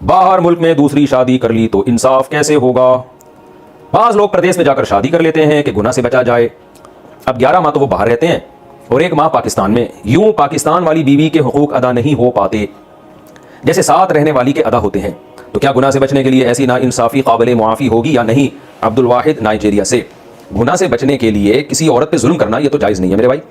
बाहर मुल्क में दूसरी शादी कर ली तो इंसाफ कैसे होगा? बाज लोग प्रदेश में जाकर शादी कर लेते हैं कि गुनाह से बचा जाए। अब 11 माह तो वो बाहर रहते हैं और 1 माह पाकिस्तान में। यूं पाकिस्तान वाली बीवी के हुकूक अदा नहीं हो पाते जैसे साथ रहने वाली के अदा होते हैं। तो क्या गुनाह से बचने के लिए ऐसी नाइंसाफी काबिल मुआफ़ी होगी या नहीं? अब्दुल वाहिद नाइजीरिया से। गुनाह से बचने के लिए किसी औरत पे जुल्म करना ये तो जायज़ नहीं है मेरे भाई।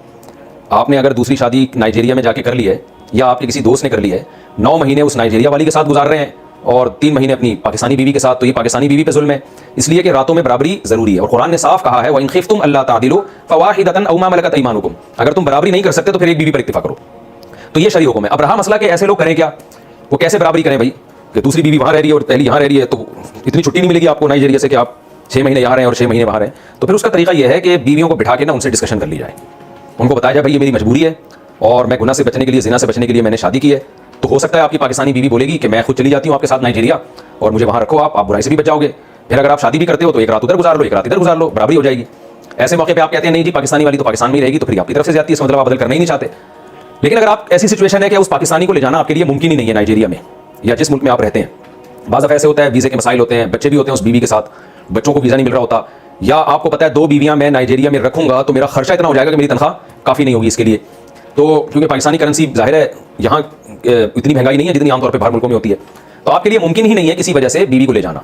आपने अगर दूसरी शादी नाइजीरिया में जाके कर ली है या आपके किसी दोस्त ने कर ली है, 9 महीने उस नाइजीरिया वाली के साथ गुजार रहे हैं और 3 महीने अपनी पाकिस्तानी बीवी के साथ, तो ये पाकिस्तानी बीवी पे जुल्म है। इसलिए कि रातों में बराबरी जरूरी है और कुरान ने साफ कहा है, वइन खिफ्तुम अल्ला तादिलु फवाहिदतन औ मा मलकत अयमानुकुम। अगर तुम बराबरी नहीं कर सकते तो फिर एक बीवी पर इत्तिफा करो। तो ये शरई हुक्म है। अब रहा मसला कि ऐसे लोग करें क्या, वो कैसे बराबरी करें भाई कि दूसरी बीवी वहां रह रही है और पहली यहाँ रह रही है, तो इतनी छुट्टी नहीं मिलेगी आपको नाइजीरिया से कि आप 6 महीने यहाँ रहें और 6 महीने बाहर हैं। तो फिर उसका तरीका यह है कि बीवियों को बिठा के ना उनसे डिस्कशन कर ली जाए, उनको बताया जाए भाई ये मेरी मजबूरी है और मैं गुनाह से बचने के लिए, जिना से बचने के लिए मैंने शादी की है। तो हो सकता है आपकी पाकिस्तानी बीवी बोलेगी कि मैं खुद चली जाती हूँ आपके साथ नाइजीरिया और मुझे वहाँ रखो, आप बुराई से भी बच जाओगे। फिर अगर आप शादी भी करते हो तो एक रात उधर गुजार लो, एक रात इधर गुजार लो, बराबरी हो जाएगी। ऐसे मौके पे आप कहते हैं नहीं जी पाकिस्तानी वाली तो पाकिस्तान में ही रहेगी, तो फिर आपकी तरफ से जाती है, इसका मतलब आप बदल करना ही नहीं चाहते। लेकिन अगर आप ऐसी सिचुएशन है कि उस पाकिस्तानी को ले जाना आपके लिए मुमकिन ही नहीं है नाइजीरिया में या जिस मुल्क में आप रहते हैं, बाज़ ऐसे होता है वीज़े के मसाइल होते हैं, बच्चे भी होते हैं उस बीवी के साथ, बच्चों को वीज़ा नहीं मिल रहा होता, या आपको पता है 2 बीवियां मैं नाइजीरिया में रखूंगा तो मेरा खर्चा इतना हो जाएगा कि मेरी तनख्वाह काफ़ी नहीं होगी इसके लिए। तो क्योंकि पाकिस्तानी करेंसी जाहिर है यहाँ इतनी महंगाई नहीं है जितनी आमतौर पर बाहर मुल्कों में होती है, तो आपके लिए मुमकिन ही नहीं है किसी वजह से बीवी को ले जाना।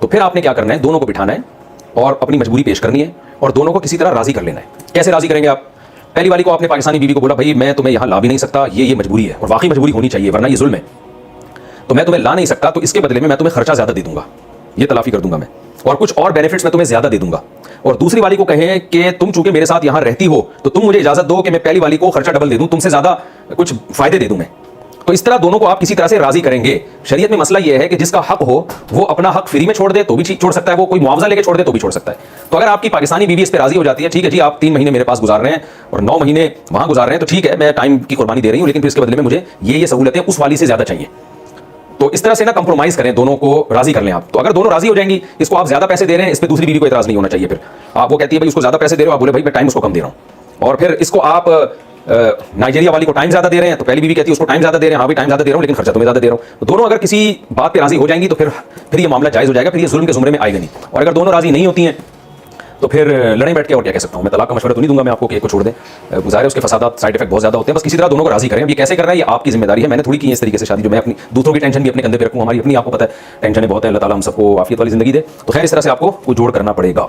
तो फिर आपने क्या करना है, दोनों को बिठाना है और अपनी मजबूरी पेश करनी है और दोनों को किसी तरह राजी कर लेना है। कैसे राजी करेंगे आप? पहली वाली को आपने पाकिस्तानी बीवी को बोला भाई मैं तुम्हें यहाँ ला भी नहीं सकता, ये मजबूरी है और वाकई मजबूरी होनी चाहिए वरना ये जुल्म है, तो मैं तुम्हें ला नहीं सकता, तो इसके बदले में मैं तुम्हें खर्चा ज्यादा दे दूंगा, ये तलाफी कर दूंगा मैं, और कुछ और बेनिफिट्स मैं तुम्हें ज्यादा दे दूंगा। और दूसरी वाली को कहें कि तुम चूंकि मेरे साथ यहां रहती हो तो तुम मुझे इजाजत दो कि मैं पहली वाली को खर्चा डबल दे दूं, तुमसे ज्यादा कुछ फायदे दे दूं मैं। तो इस तरह दोनों को आप किसी तरह से राजी करेंगे। शरीयत में मसला यह है कि जिसका हक हो वो अपना हक फ्री में छोड़ दे तो भी छोड़ सकता है, वो कोई मुआवजा लेके छोड़ दे तो भी छोड़ सकता है। तो अगर आपकी पाकिस्तानी बीवी इस पर राजी हो जाती है, ठीक है जी आप 3 महीने मेरे पास गुजार रहे हैं और 9 महीने वहां गुजार रहे हैं, तो ठीक है मैं टाइम की कुर्बानी दे रही हूं, लेकिन फिर इसके बदले में मुझे ये सहूलतें उस वाली से ज्यादा चाहिए। तो इस तरह से ना कंप्रोमाइज करें, दोनों को राजी कर लें आप। तो अगर दोनों राजी हो जाएंगी, इसको आप ज्यादा पैसे दे रहे हैं, इस पर दूसरी बीवी को इतराज नहीं होना चाहिए। फिर आप वो कहती है भाई उसको ज्यादा पैसे दे रहे हो, आप बोले भाई मैं टाइम उसको कम दे रहा हूं, और फिर इसको आप नाइजीरिया वाली को टाइम ज्यादा दे रहे हैं, तो पहली बीवी कहती है उसको टाइम ज्यादा दे रहे हैं, हाँ भी टाइम ज्यादा दे रहा हूं लेकिन खर्चा तुम्हें ज्यादा दे रहा हूं। तो दोनों अगर किसी बात पे राजी हो जाएंगी तो फिर ये मामला जायज हो जाएगा, फिर ये जुल्म के जुमरे में आएगा नहीं। और अगर दोनों राजी नहीं होती हैं तो फिर लड़ाई बैठ के और क्या कह सकता हूं मैं, तलाक का मशवरा तो नहीं दूंगा मैं आपको कि एक को छोड़ दें, गुजारे उसके फसादात साइड इफेक्ट बहुत ज्यादा होते हैं। बस किसी तरह दोनों को राजी करें। अब ये कैसे करना है ये आपकी जिम्मेदारी है। मैंने थोड़ी की इस तरीके से शादी जो मैं अपनी दूसरों की टेंशन भी अपने कंधे पे रखूं, हमारी अपनी आपको पता है टेंशन बहुत है। अल्लाह ताला हम सबको आफियत वाली जिंदगी दे। तो खैर इस तरह से आपको कुछ जोड़ करना पड़ेगा।